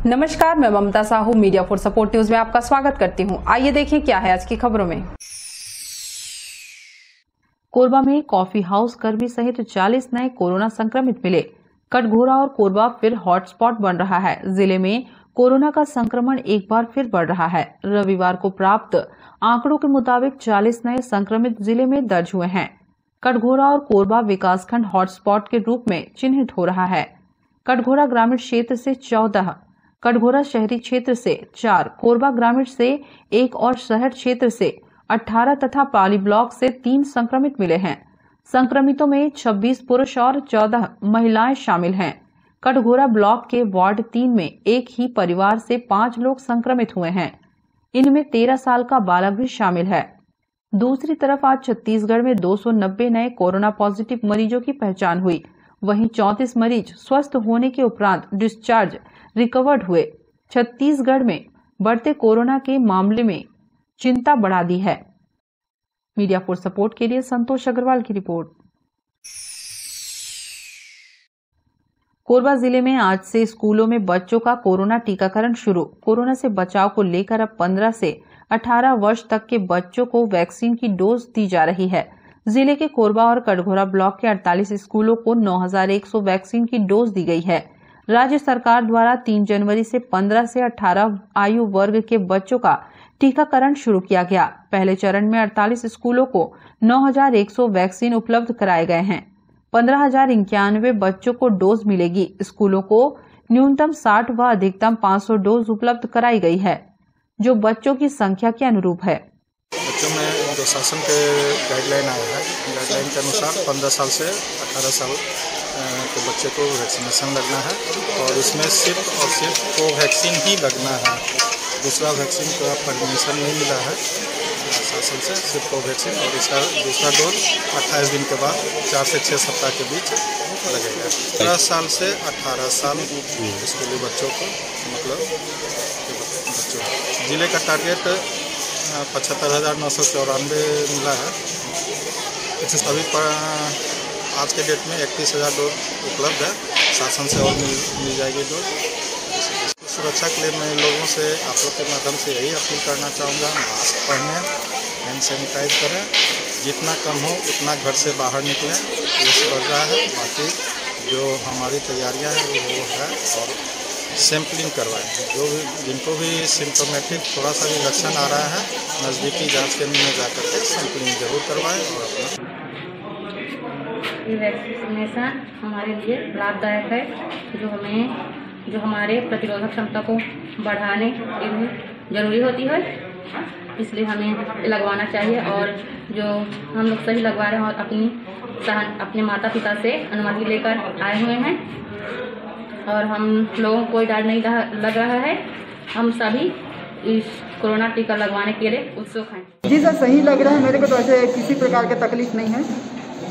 नमस्कार, मैं Mamta Sahu media for support news में आपका स्वागत करती हूं। आइए देखें क्या है आज की खबरों में। कोरबा में कॉफी हाउस कर्मी सहित 40 नए कोरोना संक्रमित मिले। कटघोरा और कोरबा फिर हॉटस्पॉट बन रहा है। जिले में कोरोना का संक्रमण एक बार फिर बढ़ रहा है। रविवार को प्राप्त आंकड़ों के मुताबिक 40 नए संक्रमित जिले में दर्ज हुए हैं। कटघोरा और कोरबा विकासखंड हॉटस्पॉट के रूप में चिन्हित हो रहा है। कटघोरा ग्रामीण क्षेत्र से 14, कटघोरा शहरी क्षेत्र से 4, कोरबा ग्रामीण से 1 और शहर क्षेत्र से 18 तथा पाली ब्लॉक से 3 संक्रमित मिले हैं। संक्रमितों में 26 पुरुष और 14 महिलाएं शामिल हैं। कटघोरा ब्लॉक के वार्ड 3 में एक ही परिवार से 5 लोग संक्रमित हुए हैं। इनमें 13 साल का बालक भी शामिल है। दूसरी तरफ आज छत्तीसगढ़ में 290 नए कोरोना पॉजिटिव मरीजों की पहचान हुई। वहीं 34 मरीज स्वस्थ होने के उपरांत डिस्चार्ज रिकवर्ड हुए। छत्तीसगढ़ में बढ़ते कोरोना के मामले में चिंता बढ़ा दी है। मीडिया फॉर सपोर्ट के लिए संतोष अग्रवाल की रिपोर्ट। कोरबा जिले में आज से स्कूलों में बच्चों का कोरोना टीकाकरण शुरू। कोरोना से बचाव को लेकर अब 15 से 18 वर्ष तक के बच्चों को वैक्सीन की डोज दी जा रही है। जिले के कोरबा और कटघोरा ब्लॉक के 48 स्कूलों को 9100 वैक्सीन की डोज दी गई है। राज्य सरकार द्वारा 3 जनवरी से 15 से 18 आयु वर्ग के बच्चों का टीकाकरण शुरू किया गया। पहले चरण में 48 स्कूलों को 9100 वैक्सीन उपलब्ध कराए गए हैं। 15,091 बच्चों को डोज मिलेगी। स्कूलों को न्यूनतम 60 व अधिकतम 500 डोज उपलब्ध कराई गई है, जो बच्चों की संख्या के अनुरूप है। बच्चों में जो शासन के गाइडलाइन आया है, गाइडलाइन के अनुसार 15 साल से 18 साल के बच्चे को वैक्सीनेशन लगना है और इसमें सिर्फ और सिर्फ कोवैक्सीन ही लगना है। दूसरा वैक्सीन का परमिशन नहीं मिला है शासन से, सिर्फ कोवैक्सीन। और इसका दूसरा डोज 28 दिन के बाद 4 से 6 सप्ताह के बीच लगेगा। 15 साल से 18 साल स्कूली बच्चों को, मतलब बच्चों, जिले का टारगेट 75,994 मिला है। अभी आज के डेट में 31,000 डोज उपलब्ध है। शासन से और मिल जाएगी डोज। सुरक्षा के लिए मैं लोगों से आप लोग के माध्यम से यही अपील करना चाहूँगा, मास्क पहनें, हैंड सैनिटाइज करें, जितना कम हो उतना घर से बाहर निकलें। केस बढ़ रहा है, बाकी जो हमारी तैयारियाँ हैं वो है। और सैम्पलिंग करवाएं, जो भी जिनको भी सिम्टोमेटिक थोड़ा सा भी लक्षण आ रहा है, नज़दीकी जांच केंद्र में जाकर के सैम्पलिंग जरूर करवाएं। और अपना ये वैक्सीनेशन हमारे लिए लाभदायक है, जो हमारे प्रतिरोधक क्षमता को बढ़ाने के लिए जरूरी होती है, इसलिए हमें लगवाना चाहिए। और जो हम लोग सही लगवा रहे हैं और अपने माता पिता से अनुमति लेकर आए हुए हैं और हम लोगों को कोई डर नहीं लग रहा है। हम सभी इस कोरोना टीका लगवाने के लिए उत्सुक हैं। जी सर, सही लग रहा है मेरे को तो। ऐसे किसी प्रकार की तकलीफ नहीं है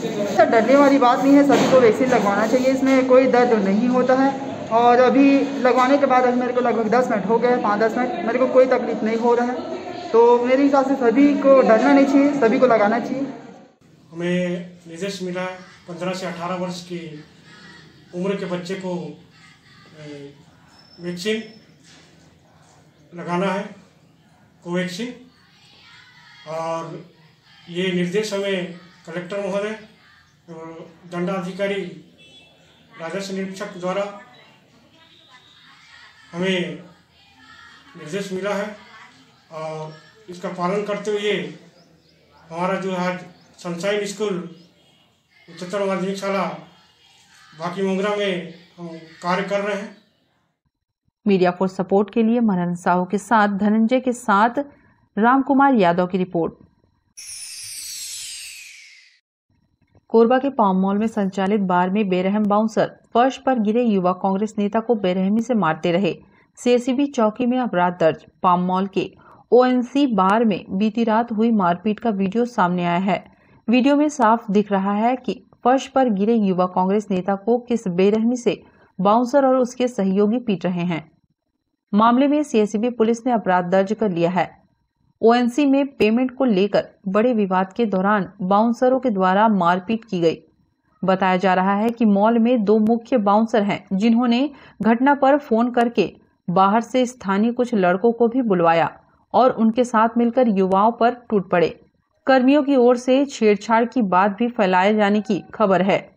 सर, डरने वाली बात नहीं है। सभी को वैक्सीन लगवाना चाहिए, इसमें कोई दर्द नहीं होता है। और अभी लगवाने के बाद मेरे को लगभग 10 मिनट हो गए, 5-10 मिनट, मेरे को कोई तकलीफ नहीं हो रहा है। तो मेरे हिसाब से सभी को डरना नहीं चाहिए, सभी को लगाना चाहिए। हमें निर्देश मिला 15 से 18 वर्ष की उम्र के बच्चे को वैक्सीन लगाना है, कोवैक्सीन। और ये निर्देश हमें कलेक्टर महोदय और दंडाधिकारी राजस्व निरीक्षक द्वारा हमें निर्देश मिला है। और इसका पालन करते हुए हमारा जो आज सनशाइन स्कूल उच्चतर माध्यमिक शाला बाकी मोगरा में हम कार्य कर रहे हैं। मीडिया फॉर सपोर्ट के लिए मनन साहू के साथ धनंजय के साथ रामकुमार यादव की रिपोर्ट। कोरबा के पाम मॉल में संचालित बार में बेरहम बाउंसर फर्श पर गिरे युवा कांग्रेस नेता को बेरहमी से मारते रहे। सीएसईबी चौकी में अपराध दर्ज। पाम मॉल के ओएनसी बार में बीती रात हुई मारपीट का वीडियो सामने आया है। वीडियो में साफ दिख रहा है कि फर्श पर गिरे युवा कांग्रेस नेता को किस बेरहमी से बाउंसर और उसके सहयोगी पीट रहे हैं। मामले में सीएसईबी पुलिस ने अपराध दर्ज कर लिया है। ओएनसी में पेमेंट को लेकर बड़े विवाद के दौरान बाउंसरों के द्वारा मारपीट की गई। बताया जा रहा है कि मॉल में 2 मुख्य बाउंसर हैं, जिन्होंने घटना पर फोन करके बाहर से स्थानीय कुछ लड़कों को भी बुलवाया और उनके साथ मिलकर युवाओं पर टूट पड़े। कर्मियों की ओर से छेड़छाड़ की बात भी फैलाए जाने की खबर है,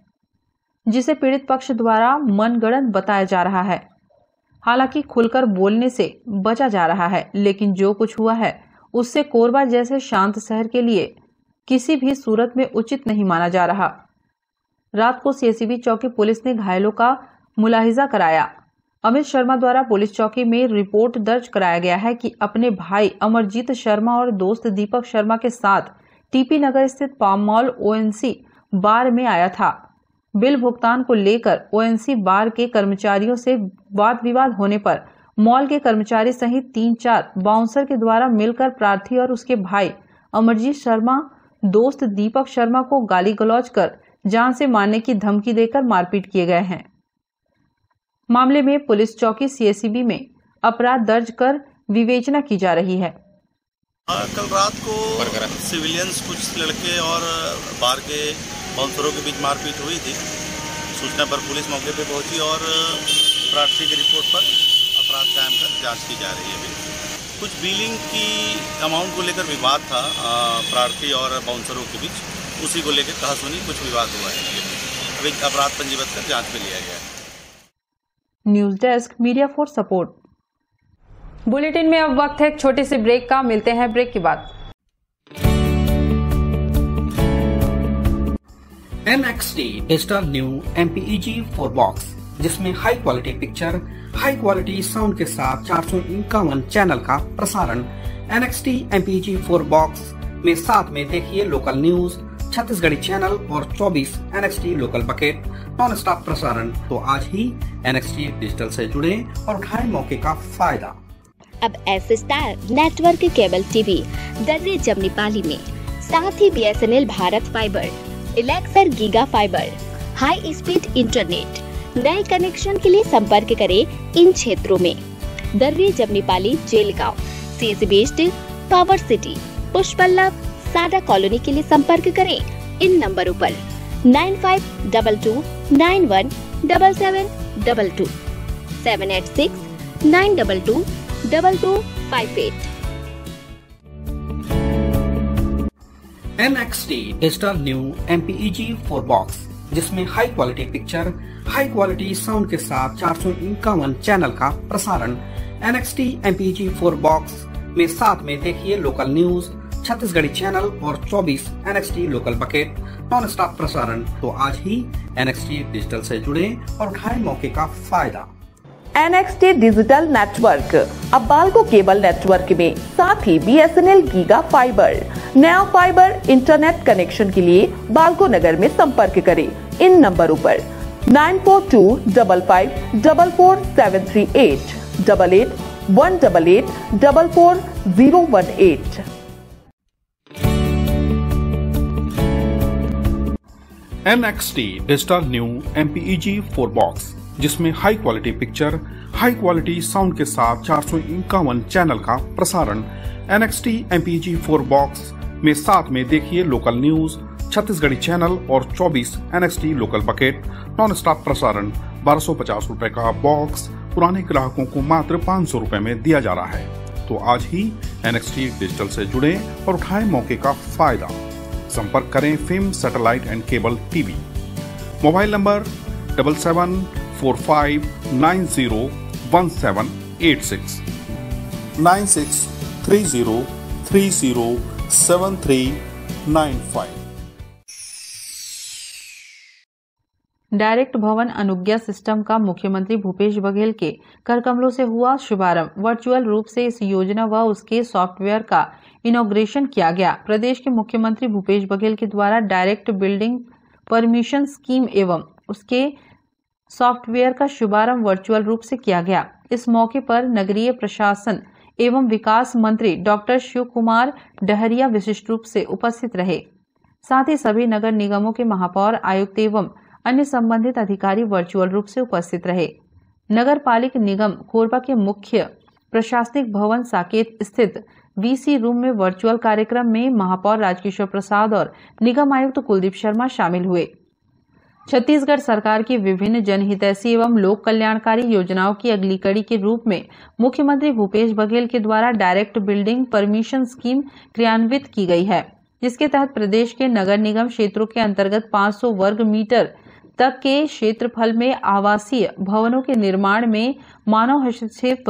जिसे पीड़ित पक्ष द्वारा मनगढ़ंत बताया जा रहा है। हालांकि खुलकर बोलने से बचा जा रहा है, लेकिन जो कुछ हुआ है उससे कोरबा जैसे शांत शहर के लिए किसी भी सूरत में उचित नहीं माना जा रहा। रात को सीएसबी चौकी पुलिस ने घायलों का मुलाहिजा कराया। अमित शर्मा द्वारा पुलिस चौकी में रिपोर्ट दर्ज कराया गया है कि अपने भाई अमरजीत शर्मा और दोस्त दीपक शर्मा के साथ टीपी नगर स्थित पाम मॉल ओएनसी बार में आया था। बिल भुगतान को लेकर ओएनसी बार के कर्मचारियों से वाद विवाद होने पर मॉल के कर्मचारी सहित 3-4 बाउंसर के द्वारा मिलकर प्रार्थी और उसके भाई अमरजीत शर्मा दोस्त दीपक शर्मा को गाली गलौज कर जान से मारने की धमकी देकर मारपीट किए गए हैं। मामले में पुलिस चौकी सीएसबी में अपराध दर्ज कर विवेचना की जा रही है। कल रात को सिविलियंस कुछ लड़के और बार के बाउंसरों के बीच मारपीट हुई थी। सूचना पर पुलिस मौके पर पहुंची और प्रार्थी की रिपोर्ट पर अपराध कायम कर जांच की जा रही है। कुछ बिलिंग की अमाउंट को लेकर विवाद था प्रार्थी और बाउंसरों के बीच, उसी को लेकर कहासुनी कुछ विवाद हुआ है। अभी अपराध पंजीबद्ध कर जांच में लिया गया है। News desk, media for support. Bulletin में अब वक्त है एक छोटे से ब्रेक का। मिलते हैं ब्रेक के बाद। NXT digital new MPEG 4 box, जिसमें high quality picture, high quality sound के साथ 451 चैनल का प्रसारण। NXT MPEG 4 बॉक्स में साथ में देखिए लोकल न्यूज, छत्तीसगढ़ी चैनल और 24 NXT local bucket non stop प्रसारण। तो आज ही NXT डिजिटल से जुड़े और उठाएं मौके का फायदा। अब S star network cable TV Darri Jamnipali में, साथ ही BSNL भारत फाइबर, इलेक्सर giga fibre, high speed internet. नए कनेक्शन के लिए संपर्क करें इन क्षेत्रों में: Darri Jamnipali, Jelgaon, CSB steel, power city, पुष्पल्लभ, सादा कॉलोनी के लिए संपर्क करें इन नंबरों पर 9522 91 7722 786 922 2258। NXT digital new MPEG 4 box, जिसमें high quality picture, high quality sound के साथ 451 चैनल का प्रसारण। NXT MPEG 4 बॉक्स में साथ में देखिए लोकल न्यूज, छत्तीसगढ़ी चैनल और 24 NXT local bucket non stop प्रसारण। तो आज ही NXT डिजिटल से जुड़े और उठाएं मौके का फायदा। NXT डिजिटल नेटवर्क अब बाल्को केबल नेटवर्क में, साथ ही BSNL गीगा फाइबर। नया फाइबर इंटरनेट कनेक्शन के लिए बाल्को नगर में संपर्क करें इन नंबरों पर 9425544738 88 188 44018। NXT digital new MPEG 4 box, जिसमें high quality picture, high quality sound के साथ 451 चैनल का प्रसारण। NXT MPEG 4 बॉक्स में साथ में देखिए लोकल न्यूज, छत्तीसगढ़ी चैनल और 24 NXT local bucket non stop प्रसारण। 1250 रुपए का बॉक्स पुराने ग्राहकों को मात्र 500 रुपए में दिया जा रहा है। तो आज ही NXT डिजिटल से जुड़े और उठाएं मौके का फायदा। संपर्क करें film satellite and cable TV. Mobile number 7745901786 9630307395। Direct भवन अनुज्ञा सिस्टम का मुख्यमंत्री भूपेश बघेल के करकमलों से हुआ शुभारंभ। वर्चुअल रूप से इस योजना व उसके सॉफ्टवेयर का इनॉग्रेशन किया गया। प्रदेश के मुख्यमंत्री भूपेश बघेल के द्वारा डायरेक्ट बिल्डिंग परमिशन स्कीम एवं उसके सॉफ्टवेयर का शुभारंभ वर्चुअल रूप से किया गया। इस मौके पर नगरीय प्रशासन एवं विकास मंत्री डॉक्टर शिव कुमार डहरिया विशिष्ट रूप से उपस्थित रहे। साथ ही सभी नगर निगमों के महापौर, आयुक्त एवं अन्य संबंधित अधिकारी वर्चुअल रूप से उपस्थित रहे। नगर पालिक निगम कोरबा के मुख्य प्रशासनिक भवन साकेत स्थित VC रूम में वर्चुअल कार्यक्रम में महापौर राजकिशोर प्रसाद और निगम आयुक्त कुलदीप शर्मा शामिल हुए। छत्तीसगढ़ सरकार की विभिन्न जनहितैषी एवं लोक कल्याणकारी योजनाओं की अगली कड़ी के रूप में मुख्यमंत्री भूपेश बघेल के द्वारा डायरेक्ट बिल्डिंग परमिशन स्कीम क्रियान्वित की गई है, जिसके तहत प्रदेश के नगर निगम क्षेत्रों के अंतर्गत 500 वर्ग मीटर तक के क्षेत्रफल में आवासीय भवनों के निर्माण में मानव हस्तक्षेप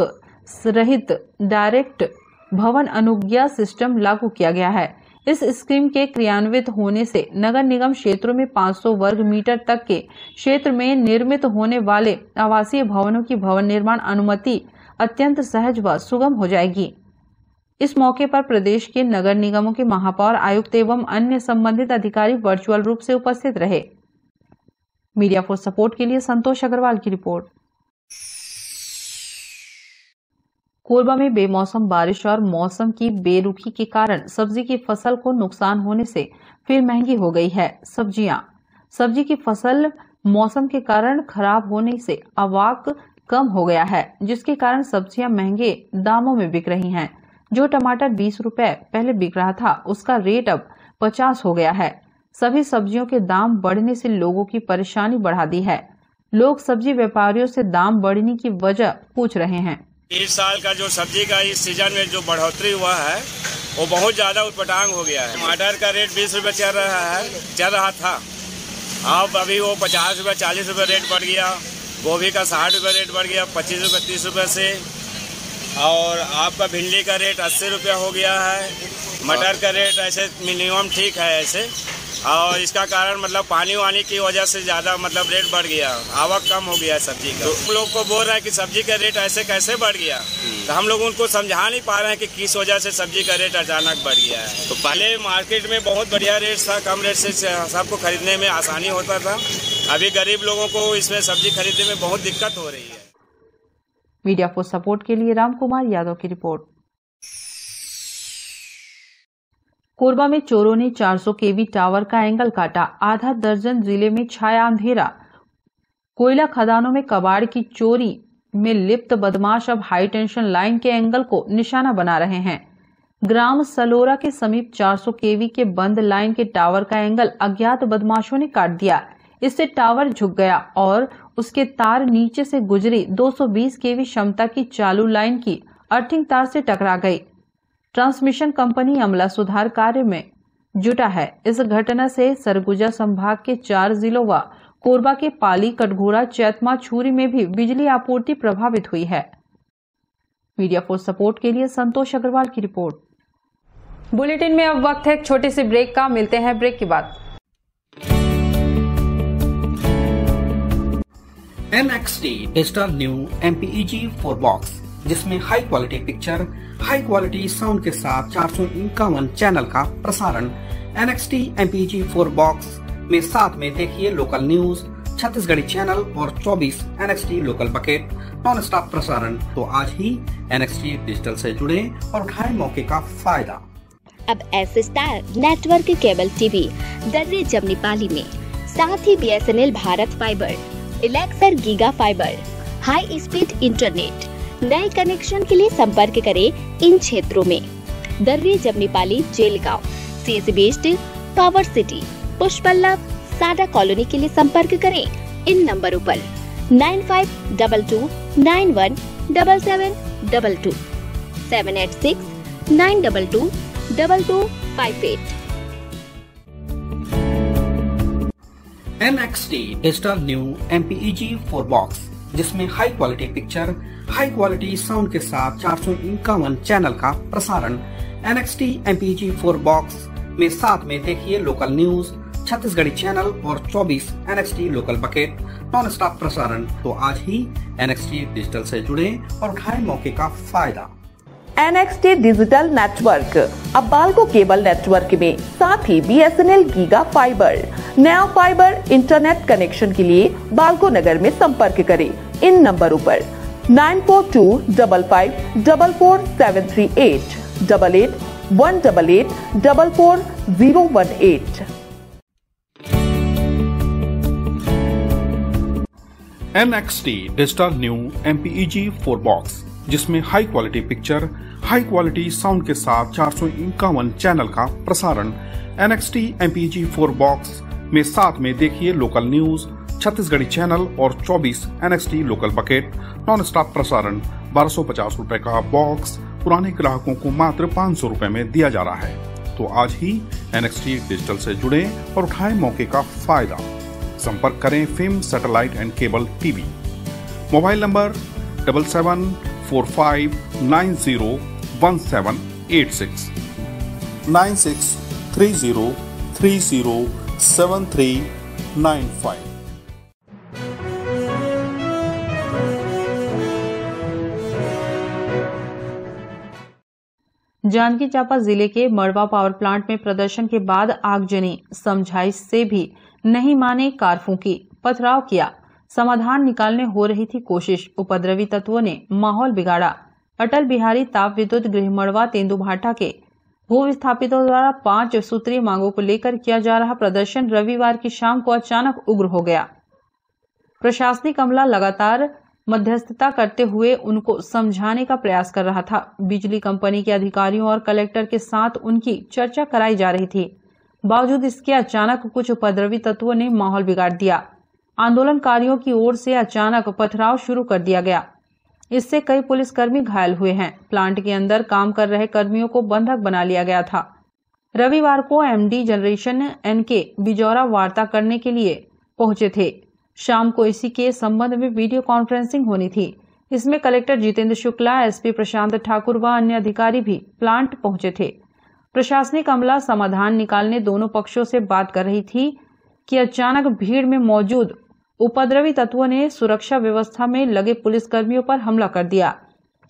रहित डायरेक्ट भवन अनुज्ञा सिस्टम लागू किया गया है। इस स्कीम के क्रियान्वित होने से नगर निगम क्षेत्रों में 500 वर्ग मीटर तक के क्षेत्र में निर्मित होने वाले आवासीय भवनों की भवन निर्माण अनुमति अत्यंत सहज व सुगम हो जाएगी। इस मौके पर प्रदेश के नगर निगमों के महापौर, आयुक्त एवं अन्य संबंधित अधिकारी वर्चुअल रूप से उपस्थित रहे। मीडिया फॉर सपोर्ट के लिए संतोष अग्रवाल की रिपोर्ट। कोरबा में बेमौसम बारिश और मौसम की बेरुखी के कारण सब्जी की फसल को नुकसान होने से फिर महंगी हो गई है। सब्जी की फसल मौसम के कारण खराब होने से आवक कम हो गया है, जिसके कारण सब्जियां महंगे दामों में बिक रही हैं। जो टमाटर 20 रुपए पहले बिक रहा था, उसका रेट अब 50 हो गया है। सभी सब्जियों के दाम बढ़ने से लोगों की परेशानी बढ़ा दी है। लोग सब्जी व्यापारियों से दाम बढ़ने की वजह पूछ रहे हैं। इस साल का जो सब्जी का इस सीजन में जो बढ़ोतरी हुआ है वो बहुत ज्यादा उटपटांग हो गया है। टमाटर का रेट 20 रुपए चल रहा था, अब अभी वो 50 रुपए 40 रुपए रेट बढ़ गया। गोभी का 60 रुपए रेट बढ़ गया 25 रुपए 30 रुपए से, और आपका भिंडी का रेट 80 रुपये हो गया है। मटर का रेट ऐसे मिनिमम ठीक है ऐसे, और इसका कारण मतलब पानी वानी की वजह से ज़्यादा मतलब रेट बढ़ गया, आवक कम हो गया सब्जी का। तो हम लोग को बोल रहे हैं कि सब्जी का रेट ऐसे कैसे बढ़ गया, तो हम लोग उनको समझा नहीं पा रहे हैं कि किस वजह से सब्जी का रेट अचानक बढ़ गया है। तो पहले मार्केट में बहुत बढ़िया रेट था, कम रेट से सबको खरीदने में आसानी होता था। अभी गरीब लोगों को इसमें सब्जी खरीदने में बहुत दिक्कत हो रही है। मीडिया फॉर सपोर्ट के लिए राम कुमार यादव की रिपोर्ट। कोरबा में चोरों ने 400 केवी टावर का एंगल काटा। आधा दर्जन जिले में छाया अंधेरा। कोयला खदानों में कबाड़ की चोरी में लिप्त बदमाश अब हाई टेंशन लाइन के एंगल को निशाना बना रहे हैं। ग्राम सलोरा के समीप 400 केवी के बंद लाइन के टावर का एंगल अज्ञात बदमाशों ने काट दिया। इससे टावर झुक गया और उसके तार नीचे से गुजरी 220 केवी क्षमता की चालू लाइन की अर्थिंग तार से टकरा गई। ट्रांसमिशन कंपनी अमला सुधार कार्य में जुटा है। इस घटना से सरगुजा संभाग के 4 जिलों व कोरबा के पाली, कटघोरा, चैतमा, छुरी में भी बिजली आपूर्ति प्रभावित हुई है। मीडिया फॉर सपोर्ट के लिए संतोष अग्रवाल की रिपोर्ट। बुलेटिन में अब वक्त है एक छोटे से ब्रेक का। मिलते हैं ब्रेक के बाद। NXT digital new MPEG 4 box, जिसमें high quality picture, high quality sound के साथ 451 चैनल का प्रसारण। NXT MPEG 4 बॉक्स में साथ में देखिए लोकल न्यूज, छत्तीसगढ़ी चैनल और 24 NXT local bucket non stop प्रसारण। तो आज ही NXT डिजिटल से जुड़े और उठाएं मौके का फायदा। अब S star network cable TV Darri Jamnipali में, साथ ही BSNL भारत फाइबर, इलेक्सर giga fibre, high speed internet. नए कनेक्शन के लिए संपर्क करें इन क्षेत्रों में: Darri Jamnipali, Jelgaon, CSE based, power city, पुष्पल्लभ, साडा कॉलोनी के लिए संपर्क करें इन नंबरों पर 9522917722, 786-922-2258। NXT digital new MPEG 4 box, जिसमें high quality picture, high quality sound के साथ 451 चैनल का प्रसारण। NXT MPEG 4 बॉक्स में साथ में देखिए लोकल न्यूज, छत्तीसगढ़ी चैनल और 24 NXT local bucket non stop प्रसारण। तो आज ही NXT डिजिटल से जुड़े और उठाएं मौके का फायदा। NXT डिजिटल नेटवर्क अब बाल्को केबल नेटवर्क में, साथ ही BSNL गीगा फाइबर। नया फाइबर इंटरनेट कनेक्शन के लिए बाल्को नगर में संपर्क करें इन नंबरों पर 9425544738, 8818844018। NXT digital new MPEG 4 box, जिसमें high quality picture, high quality sound के साथ 451 चैनल का प्रसारण। NXT MPEG 4 बॉक्स में साथ में देखिए लोकल न्यूज, छत्तीसगढ़ी चैनल और 24 NXT local bucket non stop प्रसारण 1250 रुपए का बॉक्स पुराने ग्राहकों को मात्र 500 रुपए में दिया जा रहा है। तो आज ही NXT डिजिटल से जुड़े और उठाएं मौके का फायदा। संपर्क करें film satellite and cable TV. Mobile number 7745901786 9630307395। Janjgir Champa जिले के मड़वा पावर प्लांट में प्रदर्शन के बाद आगजनी, समझाइश से भी नहीं माने, कार फूंकी, पथराव किया, समाधान निकालने हो रही थी कोशिश, उपद्रवी तत्वों ने माहौल बिगाड़ा। अटल बिहारी ताप विद्युत गृह मड़वा तेंदुभाटा के भू विस्थापितों द्वारा 5 सूत्रीय मांगों को लेकर किया जा रहा प्रदर्शन रविवार की शाम को अचानक उग्र हो गया। प्रशासनिक अमला लगातार मध्यस्थता करते हुए उनको समझाने का प्रयास कर रहा था। बिजली कंपनी के अधिकारियों और कलेक्टर के साथ उनकी चर्चा कराई जा रही थी। बावजूद इसके अचानक कुछ उपद्रवी तत्वों ने माहौल बिगाड़ दिया। आंदोलनकारियों की ओर से अचानक पथराव शुरू कर दिया गया। इससे कई पुलिसकर्मी घायल हुए हैं। प्लांट के अंदर काम कर रहे कर्मियों को बंधक बना लिया गया था। रविवार को MD जनरेशन NK बिजौरा वार्ता करने के लिए पहुंचे थे। शाम को इसी के संबंध में वीडियो कॉन्फ्रेंसिंग होनी थी। इसमें कलेक्टर जितेंद्र शुक्ला, SP प्रशांत ठाकुर व अन्य अधिकारी भी प्लांट पहुंचे थे। प्रशासनिक अमला समाधान निकालने दोनों पक्षों से बात कर रही थी कि अचानक भीड़ में मौजूद उपद्रवी तत्वों ने सुरक्षा व्यवस्था में लगे पुलिसकर्मियों पर हमला कर दिया।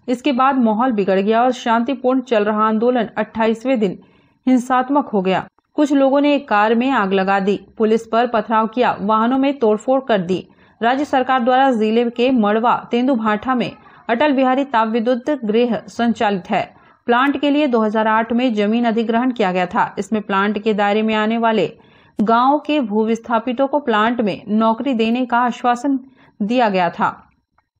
इसके बाद माहौल बिगड़ गया और शांतिपूर्ण चल रहा आंदोलन 28वें दिन हिंसात्मक हो गया। कुछ लोगों ने एक कार में आग लगा दी, पुलिस पर पथराव किया, वाहनों में तोड़फोड़ कर दी। राज्य सरकार द्वारा जिले के मड़वा तेंदुभाटा में अटल बिहारी ताप विद्युत गृह संचालित है। प्लांट के लिए 2008 में जमीन अधिग्रहण किया गया था। इसमें प्लांट के दायरे में आने वाले गांव के भू विस्थापितों को प्लांट में नौकरी देने का आश्वासन दिया गया था।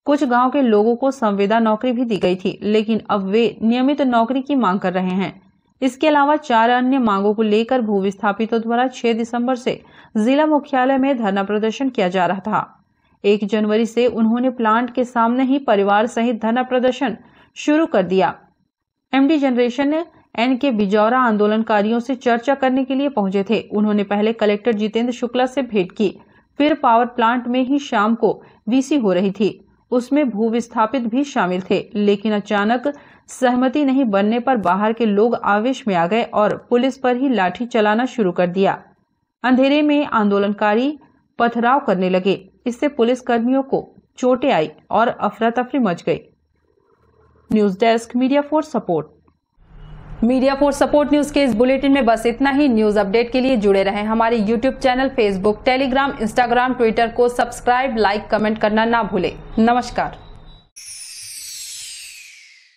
कुछ गांव के लोगों को संविदा नौकरी भी दी गई थी, लेकिन अब वे नियमित नौकरी की मांग कर रहे हैं। इसके अलावा 4 अन्य मांगों को लेकर भू विस्थापितों द्वारा 6 दिसंबर से जिला मुख्यालय में धरना प्रदर्शन किया जा रहा था। 1 जनवरी से उन्होंने प्लांट के सामने ही परिवार सहित धरना प्रदर्शन शुरू कर दिया। MD जनरेशन NK बिजौरा आंदोलनकारियों से चर्चा करने के लिए पहुंचे थे। उन्होंने पहले कलेक्टर जितेंद्र शुक्ला से भेंट की, फिर पावर प्लांट में ही शाम को VC हो रही थी, उसमें भू विस्थापित भी शामिल थे। लेकिन अचानक सहमति नहीं बनने पर बाहर के लोग आवेश में आ गए और पुलिस पर ही लाठी चलाना शुरू कर दिया। अंधेरे में आंदोलनकारी पथराव करने लगे। इससे पुलिस कर्मियों को चोटें आई और अफरा तफरी मच गई। News desk, media for support. Media for support news के इस बुलेटिन में बस इतना ही। न्यूज अपडेट के लिए जुड़े रहें हमारे YouTube channel, Facebook, Telegram, Instagram, Twitter को सब्सक्राइब, लाइक, कमेंट करना ना भूलें। नमस्कार।